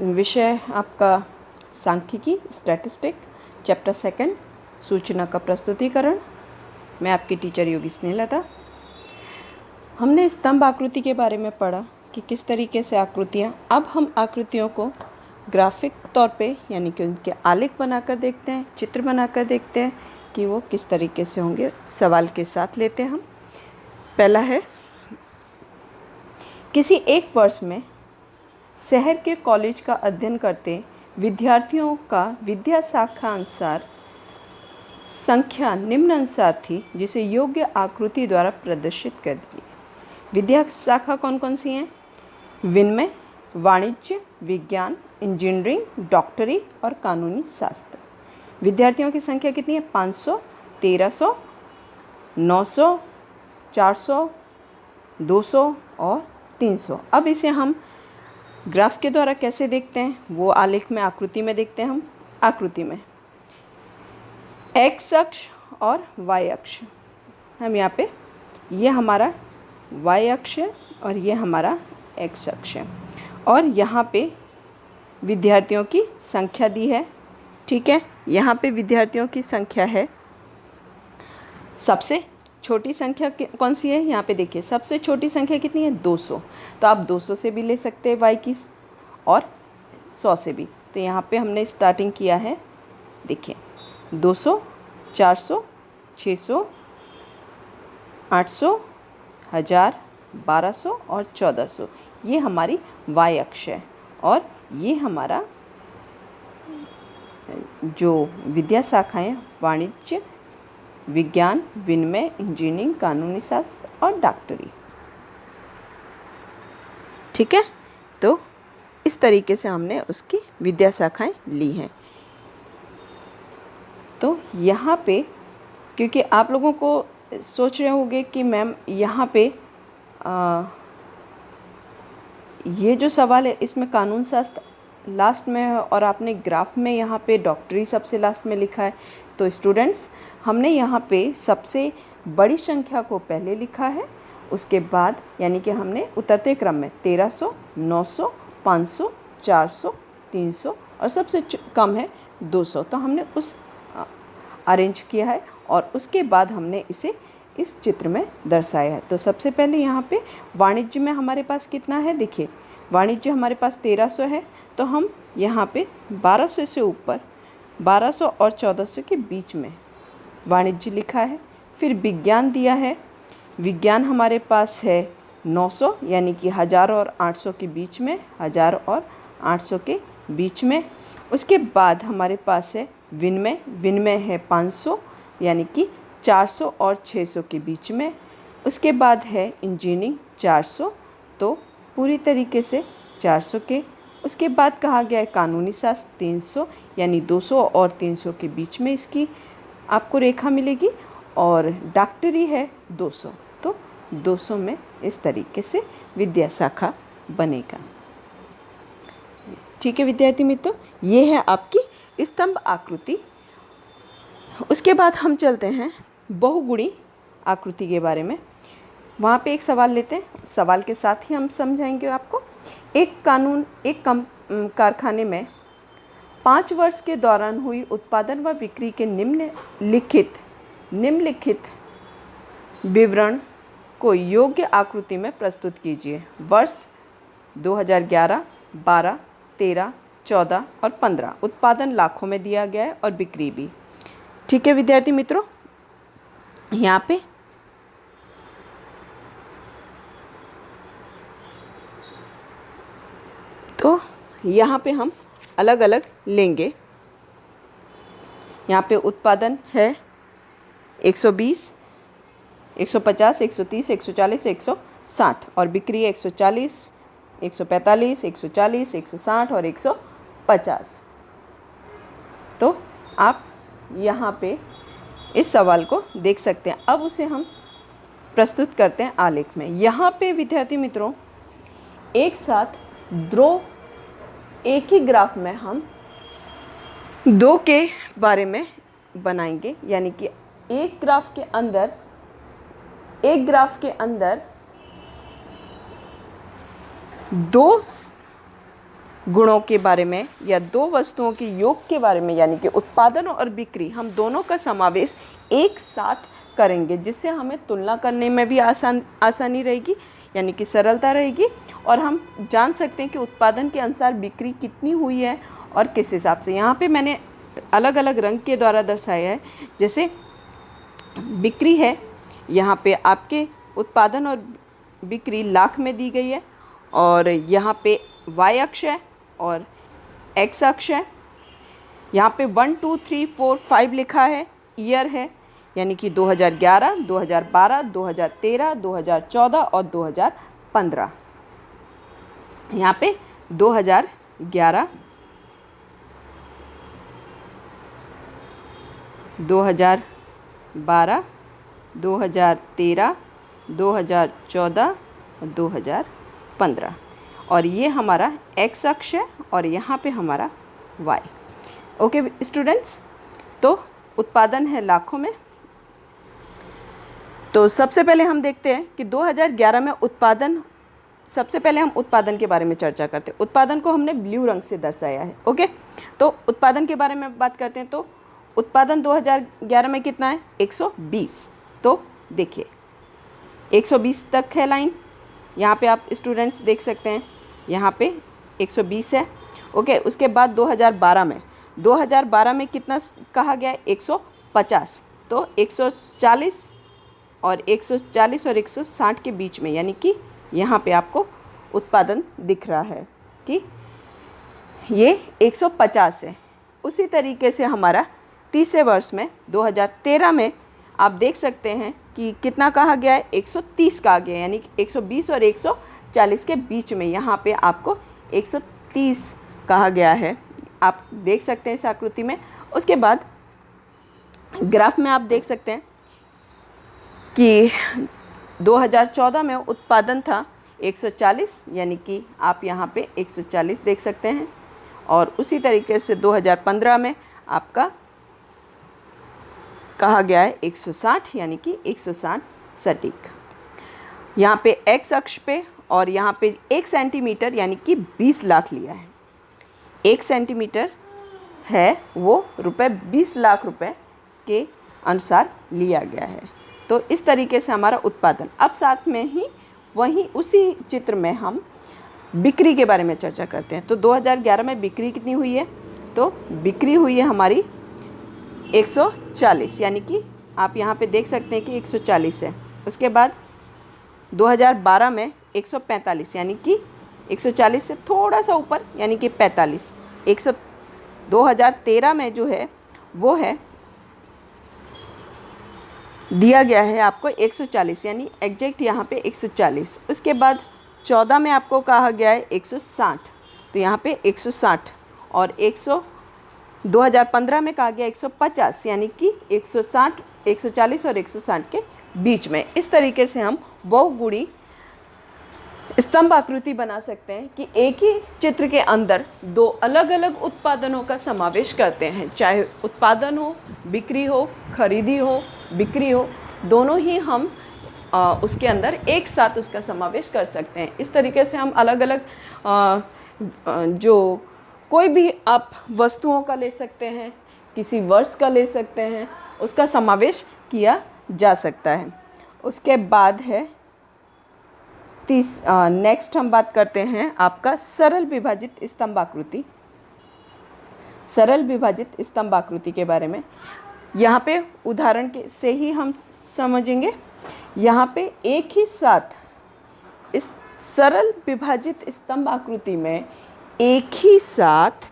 विषय आपका सांख्यिकी, स्टैटिस्टिक, चैप्टर 2, सूचना का प्रस्तुतिकरण। मैं आपकी टीचर योगी स्नेहलता। हमने स्तंभ आकृति के बारे में पढ़ा कि किस तरीके से आकृतियाँ, अब हम आकृतियों को ग्राफिक तौर पे यानी कि उनके आलेख बनाकर देखते हैं, चित्र बनाकर देखते हैं कि वो किस तरीके से होंगे। सवाल के साथ लेते हैं हम। पहला है, किसी एक वर्ष में शहर के कॉलेज का अध्ययन करते विद्यार्थियों का विद्या शाखा अनुसार संख्या निम्न अनुसार थी, जिसे योग्य आकृति द्वारा प्रदर्शित कर दिए। विद्या शाखा कौन कौन सी हैं? विनिमय, वाणिज्य, विज्ञान, इंजीनियरिंग, डॉक्टरी और कानूनी शास्त्र। विद्यार्थियों की संख्या कितनी है? 500, 1300, 900, 400, 200 और 300। अब इसे हम ग्राफ के द्वारा कैसे देखते हैं, वो आलेख में, आकृति में देखते हैं हम। आकृति में एक्स अक्ष और वाई अक्ष, हम यहाँ पे, ये हमारा वाई अक्ष है और ये हमारा एक्स अक्ष है, और यहाँ पे विद्यार्थियों की संख्या दी है। ठीक है, यहाँ पे विद्यार्थियों की संख्या है। सबसे छोटी संख्या कौन सी है? यहाँ पे देखिए, सबसे छोटी संख्या कितनी है? 200। तो आप 200 से भी ले सकते हैं वाई की, और 100 से भी। तो यहाँ पे हमने स्टार्टिंग किया है, देखिए 200, 400, 600, 800, 1000, 1200 और 1400। ये हमारी वाई अक्ष है, और ये हमारा जो विद्या शाखाएँ, वाणिज्य, विज्ञान, विनिमय, इंजीनियरिंग, कानूनी शास्त्र और डॉक्टरी। ठीक है, तो इस तरीके से हमने उसकी विद्या शाखाएँ ली हैं। तो यहाँ पे, क्योंकि आप लोगों को सोच रहे होंगे कि मैम यहाँ पे ये जो सवाल है इसमें कानून शास्त्र लास्ट में है और आपने ग्राफ में यहाँ पे डॉक्टरी सबसे लास्ट में लिखा है। तो स्टूडेंट्स, हमने यहाँ पे सबसे बड़ी संख्या को पहले लिखा है, उसके बाद यानी कि हमने उतरते क्रम में 1300, 900, 500, 400, 300 और सबसे कम है 200। तो हमने उस अरेंज किया है और उसके बाद हमने इसे इस चित्र में दर्शाया है। तो सबसे पहले यहाँ पे वाणिज्य में हमारे पास कितना है? देखिए, वाणिज्य हमारे पास 1300 है, तो हम यहाँ पे 1200 से ऊपर, 1200 और 1400 के बीच में वाणिज्य लिखा है। फिर विज्ञान दिया है, विज्ञान हमारे पास है 900 यानी कि 1000 और 800 के बीच में, 1000 और 800 के बीच में। उसके बाद हमारे पास है विनिमय, विनिमय है 500 यानी कि 400 और 600 के बीच में। उसके बाद है इंजीनियरिंग 400, तो पूरी तरीके से 400 के। उसके बाद कहा गया है कानूनी शास्त्र 300 यानी 200 और 300 के बीच में इसकी आपको रेखा मिलेगी, और डॉक्टरी है 200, तो 200 में इस तरीके से विद्या शाखा बनेगा। ठीक है विद्यार्थी मित्रों, ये है आपकी स्तंभ आकृति। उसके बाद हम चलते हैं बहुगुणी आकृति के बारे में। वहाँ पे एक सवाल लेते हैं, सवाल के साथ ही हम समझाएंगे आपको। एक कारखाने में 5 वर्ष के दौरान हुई उत्पादन व बिक्री के निम्नलिखित विवरण को योग्य आकृति में प्रस्तुत कीजिए। वर्ष 2011, 12, 13, 14 और 15। उत्पादन लाखों में दिया गया है और बिक्री भी। ठीक है विद्यार्थी मित्रों, यहाँ पे तो यहाँ पे हम अलग अलग लेंगे। यहाँ पे उत्पादन है 120, 150, 130, 140, 160 और बिक्री 140, 145, 140, 160 और 150। तो आप यहाँ पे इस सवाल को देख सकते हैं। अब उसे हम प्रस्तुत करते हैं आलेख में। यहाँ पे विद्यार्थी मित्रों, एक साथ एक ही ग्राफ में हम 2 के बारे में बनाएंगे, यानी कि एक ग्राफ के अंदर गुणों के बारे में या दो वस्तुओं के योग के बारे में, यानी कि उत्पादन और बिक्री, हम दोनों का समावेश एक साथ करेंगे, जिससे हमें तुलना करने में भी आसानी रहेगी, यानी कि सरलता रहेगी, और हम जान सकते हैं कि उत्पादन के अनुसार बिक्री कितनी हुई है और किस हिसाब से। यहाँ पे मैंने अलग अलग रंग के द्वारा दर्शाया है। जैसे बिक्री है, यहाँ पे आपके उत्पादन और बिक्री लाख में दी गई है, और यहाँ पे वाई अक्ष है और एक्स अक्ष है। यहाँ पे 1 2 3 4 5 लिखा है, ईयर है, यानी कि 2011, 2012, 2013, 2014 और 2015। यहाँ पे 2011, 2012, 2013, 2014 और 2015, और ये हमारा एक्स अक्ष है और यहाँ पे हमारा वाई। ओके स्टूडेंट्स, तो उत्पादन है लाखों में। तो सबसे पहले हम देखते हैं कि 2011 में उत्पादन, सबसे पहले हम उत्पादन के बारे में चर्चा करते हैं। उत्पादन को हमने ब्लू रंग से दर्शाया है। ओके, तो उत्पादन के बारे में बात करते हैं। तो उत्पादन 2011 में कितना है? 120। तो देखिए 120 तक है लाइन, यहाँ पे आप स्टूडेंट्स देख सकते हैं, यहाँ पे 120 है। ओके, उसके बाद 2012 में कितना कहा गया है? 150। तो 140 और 160 के बीच में, यानी कि यहाँ पे आपको उत्पादन दिख रहा है कि ये 150 है। उसी तरीके से हमारा तीसरे वर्ष में 2013 में आप देख सकते हैं कि कितना कहा गया है? 130 कहा गया है, यानी कि 120 और 140 के बीच में यहाँ पे आपको 130 कहा गया है। आप देख सकते हैं इस आकृति में। उसके बाद ग्राफ में आप देख सकते हैं कि 2014 में उत्पादन था 140, यानी कि आप यहाँ पे 140 देख सकते हैं, और उसी तरीके से 2015 में आपका कहा गया है 160, यानी कि 160 सटीक। यहाँ पे एक्स अक्ष पे और यहाँ पे 1 सेंटीमीटर यानी कि 20 लाख लिया है। 1 सेंटीमीटर है वो रुपए 20 लाख रुपए के अनुसार लिया गया है। तो इस तरीके से हमारा उत्पादन। अब साथ में ही वहीं उसी चित्र में हम बिक्री के बारे में चर्चा करते हैं। तो 2011 में बिक्री कितनी हुई है? तो बिक्री हुई है हमारी 140, यानी कि आप यहाँ पे देख सकते हैं कि 140 है। उसके बाद 2012 में 145, यानी कि 140 से थोड़ा सा ऊपर, यानी कि 45। 2013 में जो है वो है दिया गया है आपको 140, यानी एग्जैक्ट यहाँ पे 140। उसके बाद 14 में आपको कहा गया है 160, तो यहाँ पे 160, और 2015 में कहा गया 150, यानी कि 160, 140 और 160 के बीच में। इस तरीके से हम बहुगुणी स्तंभ आकृति बना सकते हैं कि एक ही चित्र के अंदर दो अलग अलग उत्पादनों का समावेश करते हैं, चाहे उत्पादन हो, बिक्री हो, खरीदी हो, बिक्री हो, दोनों ही हम उसके अंदर एक साथ उसका समावेश कर सकते हैं। इस तरीके से हम अलग अलग जो कोई भी आप वस्तुओं का ले सकते हैं, किसी वर्ष का ले सकते हैं, उसका समावेश किया जा सकता है। उसके बाद है नेक्स्ट हम बात करते हैं आपका सरल विभाजित स्तंभाकृति। सरल विभाजित स्तंभाकृति के बारे में यहाँ पे उदाहरण के से ही हम समझेंगे। यहाँ पे एक ही साथ इस सरल विभाजित स्तंभाकृति में एक ही साथ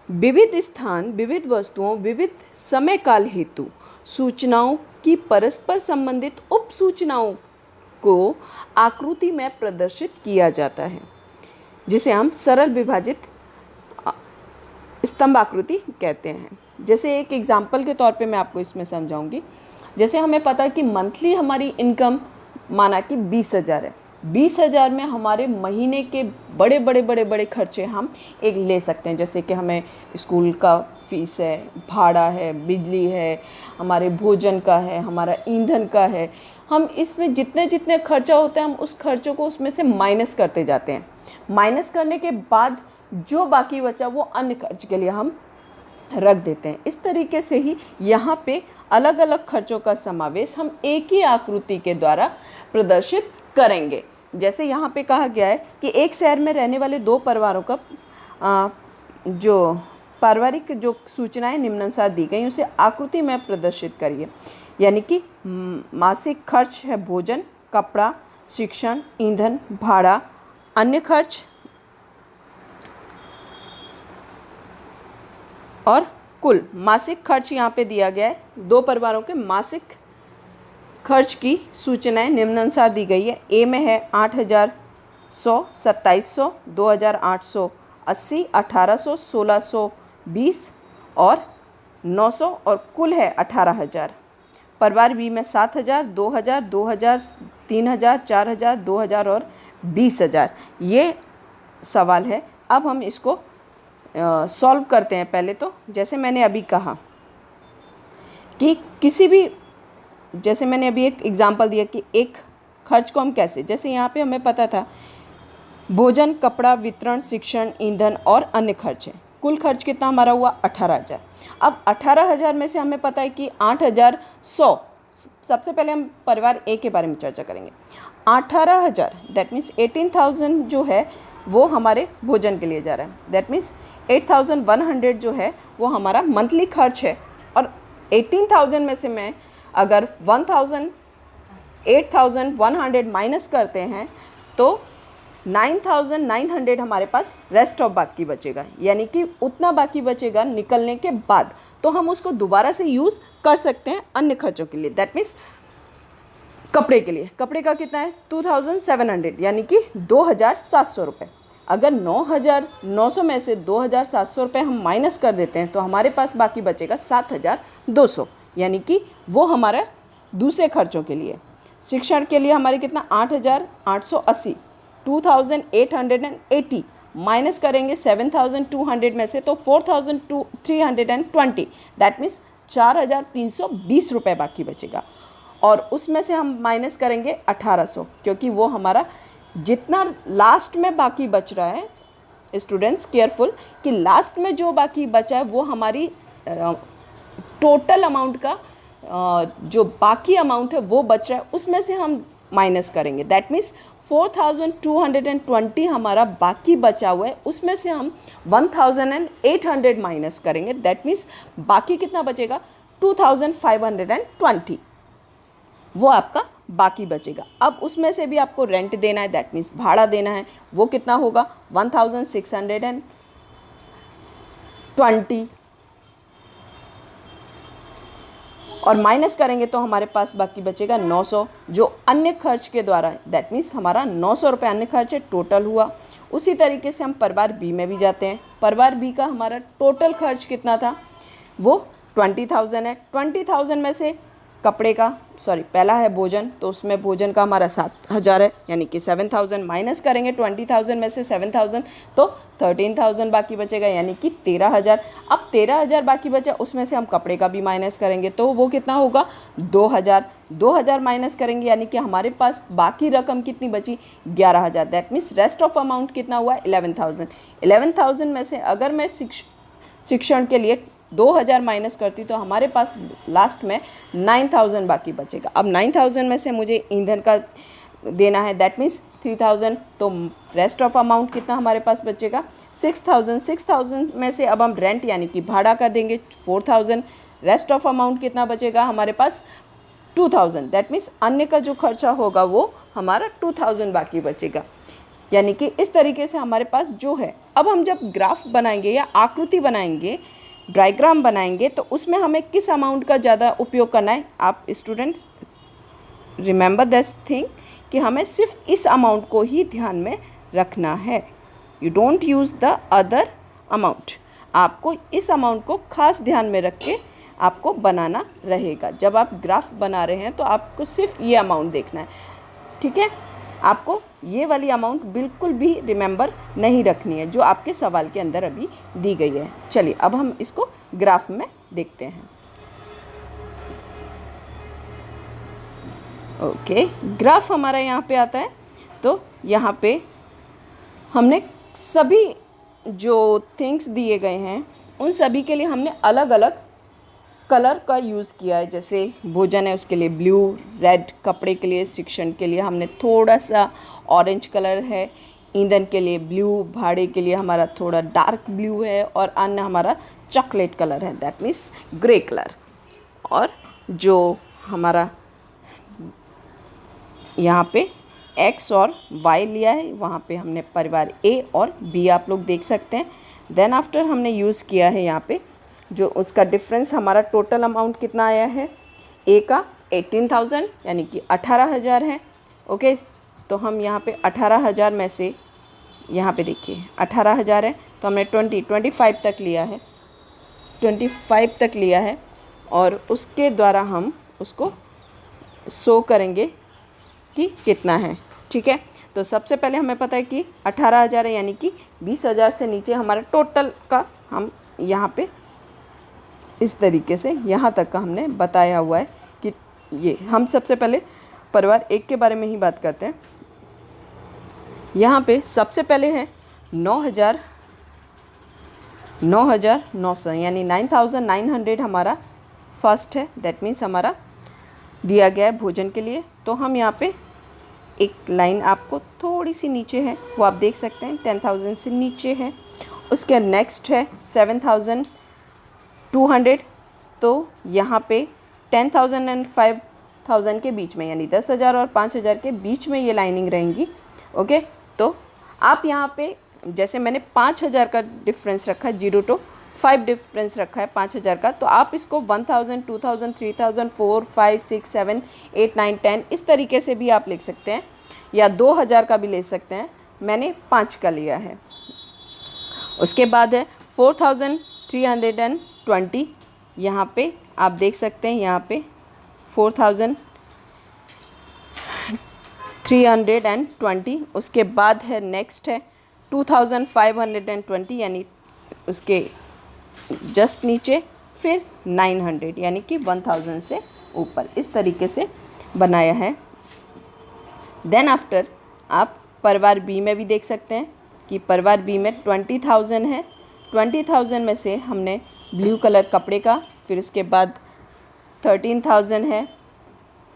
विविध स्थान, विविध वस्तुओं, विविध समय काल हेतु सूचनाओं की परस्पर संबंधित उप सूचनाओं को आकृति में प्रदर्शित किया जाता है, जिसे हम सरल विभाजित स्तंभ आकृति कहते हैं। जैसे एक एग्जाम्पल के तौर पे मैं आपको इसमें समझाऊंगी। जैसे हमें पता है कि मंथली हमारी इनकम माना कि 20,000 है। 20,000 में हमारे महीने के बड़े खर्चे हम एक ले सकते हैं, जैसे कि हमें स्कूल का फीस है, भाड़ा है, बिजली है, हमारे भोजन का है, हमारा ईंधन का है। हम इसमें जितने खर्चा होते हैं हम उस खर्चों को उसमें से माइनस करते जाते हैं। माइनस करने के बाद जो बाकी बचा वो अन्य खर्च के लिए हम रख देते हैं। इस तरीके से ही यहाँ पे अलग अलग खर्चों का समावेश हम एक ही आकृति के द्वारा प्रदर्शित करेंगे। जैसे यहाँ पे कहा गया है कि एक शहर में रहने वाले दो परिवारों का जो पारिवारिक जो सूचनाएं निम्नानुसार दी गई उसे आकृति में प्रदर्शित करिए। यानी कि मासिक खर्च है भोजन, कपड़ा, शिक्षण, ईंधन, भाड़ा, अन्य खर्च और कुल मासिक खर्च यहाँ पे दिया गया है। दो परिवारों के मासिक खर्च की सूचनाएं निम्नानुसार दी गई है। ए में है 8,100, 2,700, 2,880, 1,800, 1,620 और 900 और कुल है 18,000। परिवार बी में 7,000, 2,000, 2,000, 3,000, 4,000, 2,000 और 20,000। ये सवाल है। अब हम इसको सॉल्व करते हैं। पहले तो जैसे मैंने अभी कहा कि किसी भी, जैसे मैंने अभी एक एग्जांपल दिया कि एक खर्च को हम कैसे, जैसे यहाँ पे हमें पता था भोजन, कपड़ा, वितरण, शिक्षण, ईंधन और अन्य खर्च है। कुल खर्च कितना हमारा हुआ 18,000। अब 18,000 में से हमें पता है कि 8,100, सबसे पहले हम परिवार ए के बारे में चर्चा करेंगे। 18,000 दैट मीन्स 18,000 जो है वो हमारे भोजन के लिए जा रहा है। दैट मीन्स 8,100 जो है वो हमारा मंथली खर्च है। और 18,000 में से मैं अगर 8,100 माइनस करते हैं तो 9,900 हमारे पास रेस्ट ऑफ बाकी बचेगा। यानी कि उतना बाकी बचेगा निकलने के बाद, तो हम उसको दोबारा से यूज़ कर सकते हैं अन्य खर्चों के लिए। दैट मीन्स कपड़े के लिए, कपड़े का कितना है 2,700 यानी कि 2,700 रुपये। अगर 9,900 में से 2,700 रुपये हम माइनस कर देते हैं तो हमारे पास बाकी बचेगा 7,200, यानी कि वो हमारा दूसरे खर्चों के लिए। शिक्षण के लिए हमारे कितना 8,880, 2,880 माइनस करेंगे 7,200 में से तो 4,320, दैट मीन्स 4,320 रुपये बाकी बचेगा। और उसमें से हम माइनस करेंगे 1,800, क्योंकि वो हमारा जितना लास्ट में बाकी बच रहा है, स्टूडेंट्स केयरफुल कि लास्ट में जो बाकी बचा है वो हमारी टोटल अमाउंट का जो बाकी अमाउंट है वो बच रहा है, उसमें से हम माइनस करेंगे। दैट मीन्स 4,220 हमारा बाकी बचा हुआ है, उसमें से हम 1,800 माइनस करेंगे। दैट मीन्स बाकी कितना बचेगा 2,520, वो आपका बाकी बचेगा। अब उसमें से भी आपको रेंट देना है, दैट मीन्स भाड़ा देना है, वो कितना होगा 1,620 और माइनस करेंगे तो हमारे पास बाकी बचेगा 900 जो अन्य खर्च के द्वारा है। दैट मीन्स हमारा 900 रुपये अन्य खर्च टोटल हुआ। उसी तरीके से हम परिवार बी में भी जाते हैं। परिवार बी का हमारा टोटल खर्च कितना था वो 20,000 है। 20,000 में से कपड़े का पहला है भोजन, तो उसमें भोजन का हमारा 7,000 है, यानी कि 7,000 माइनस करेंगे 20,000 में से 7,000 तो 13,000 बाकी बचेगा, यानी कि 13,000। अब 13,000 बाकी बचा, उसमें से हम कपड़े का भी माइनस करेंगे तो वो कितना होगा 2,000 माइनस करेंगे, यानी कि हमारे पास बाकी रकम कितनी बची 11,000। That means rest of amount कितना हुआ 11,000। 11,000 में से अगर मैं शिक्षण के लिए 2,000 माइनस करती तो हमारे पास लास्ट में 9,000 बाकी बचेगा। अब 9,000 में से मुझे ईंधन का देना है, दैट मीन्स 3,000, तो रेस्ट ऑफ अमाउंट कितना हमारे पास बचेगा 6,000। 6,000 में से अब हम रेंट यानी कि भाड़ा का देंगे 4,000। रेस्ट ऑफ अमाउंट कितना बचेगा हमारे पास 2,000। दैट मीन्स अन्य का जो खर्चा होगा वो हमारा 2,000 बाकी बचेगा। यानी कि इस तरीके से हमारे पास जो है, अब हम जब ग्राफ बनाएंगे या आकृति बनाएंगे, डायग्राम बनाएंगे, तो उसमें हमें किस अमाउंट का ज़्यादा उपयोग करना है। आप स्टूडेंट्स रिमेंबर दिस थिंग कि हमें सिर्फ इस अमाउंट को ही ध्यान में रखना है। You don't use the other amount. आपको इस अमाउंट को खास ध्यान में रख के आपको बनाना रहेगा। जब आप ग्राफ बना रहे हैं तो आपको सिर्फ ये अमाउंट देखना है, ठीक है। आपको ये वाली अमाउंट बिल्कुल भी रिमेंबर नहीं रखनी है जो आपके सवाल के अंदर अभी दी गई है। चलिए अब हम इसको ग्राफ में देखते हैं। ओके, ग्राफ हमारा यहाँ पे आता है, तो यहाँ पे हमने सभी जो थिंग्स दिए गए हैं उन सभी के लिए हमने अलग अलग कलर का यूज़ किया है। जैसे भोजन है उसके लिए ब्लू, रेड, कपड़े के लिए, शिक्षण के लिए हमने थोड़ा सा ऑरेंज कलर है, ईंधन के लिए ब्लू, भाड़े के लिए हमारा थोड़ा डार्क ब्लू है और अन्न हमारा चॉकलेट कलर है, दैट मीन्स ग्रे कलर। और जो हमारा यहाँ पे एक्स और वाई लिया है वहाँ पे हमने परिवार ए और बी आप लोग देख सकते हैं। देन आफ्टर हमने यूज़ किया है यहाँ पे जो उसका डिफरेंस हमारा टोटल अमाउंट कितना आया है, ए का 18,000 यानी कि 18,000 है। ओके, तो हम यहाँ पे 18,000 में से यहाँ पे देखिए 18,000 है तो हमने 25 तक लिया है, 25 तक लिया है और उसके द्वारा हम उसको शो करेंगे कि कितना है। ठीक है, तो सबसे पहले हमें पता है कि 18,000 है यानी कि 20,000 से नीचे हमारा टोटल का हम यहाँ पे इस तरीके से यहाँ तक का हमने बताया हुआ है कि ये हम सबसे पहले परिवार एक के बारे में ही बात करते हैं। यहाँ पे सबसे पहले है 9,900 यानी 9,900 हमारा फर्स्ट है, दैट मीन्स हमारा दिया गया है भोजन के लिए। तो हम यहाँ पे एक लाइन आपको थोड़ी सी नीचे है वो आप देख सकते हैं, 10,000 से नीचे है। उसके नेक्स्ट है 7,200, तो यहाँ पे 10,000 एंड 5,000 के बीच में यानी 10,000 और 5,000 के बीच में ये लाइनिंग रहेंगी। ओके, तो आप यहाँ पे जैसे मैंने 5,000 का डिफरेंस रखा है, 0 to 5 डिफरेंस रखा है 5,000 का, तो आप इसको 1,000, 2,000, 3,000, 4, 5, 6, 7, 8, 9, 10 इस तरीके से भी आप लिख सकते हैं या 2,000 का भी ले सकते हैं। मैंने 5 का लिया है। उसके बाद है 4,320, यहाँ पे आप देख सकते हैं, यहाँ पे 4,320। उसके बाद है नेक्स्ट है 2,520 यानी उसके जस्ट नीचे, फिर 900 यानी कि 1,000 से ऊपर, इस तरीके से बनाया है। देन आफ्टर आप परिवार बी में भी देख सकते हैं कि परिवार बी में 20,000 है। 20,000 में से हमने ब्लू कलर कपड़े का, फिर उसके बाद 13,000 है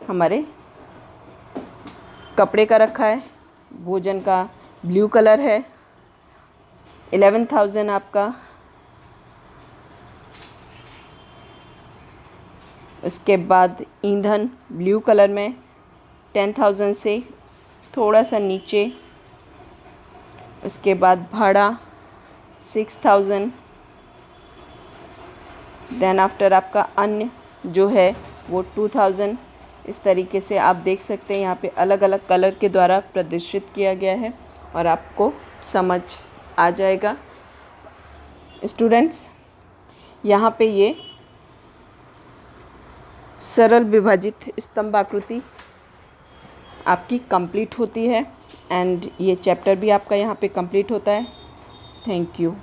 हमारे कपड़े का रखा है, भोजन का ब्लू कलर है, 11,000 आपका, उसके बाद ईंधन ब्लू कलर में 10,000 से थोड़ा सा नीचे, उसके बाद भाड़ा 6,000। देन आफ्टर आपका अन्य जो है वो 2,000। इस तरीके से आप देख सकते हैं यहाँ पे अलग अलग कलर के द्वारा प्रदर्शित किया गया है और आपको समझ आ जाएगा। स्टूडेंट्स, यहाँ पे ये सरल विभाजित स्तंभाकृति आपकी कंप्लीट होती है एंड ये चैप्टर भी आपका यहाँ पे कंप्लीट होता है। Thank you.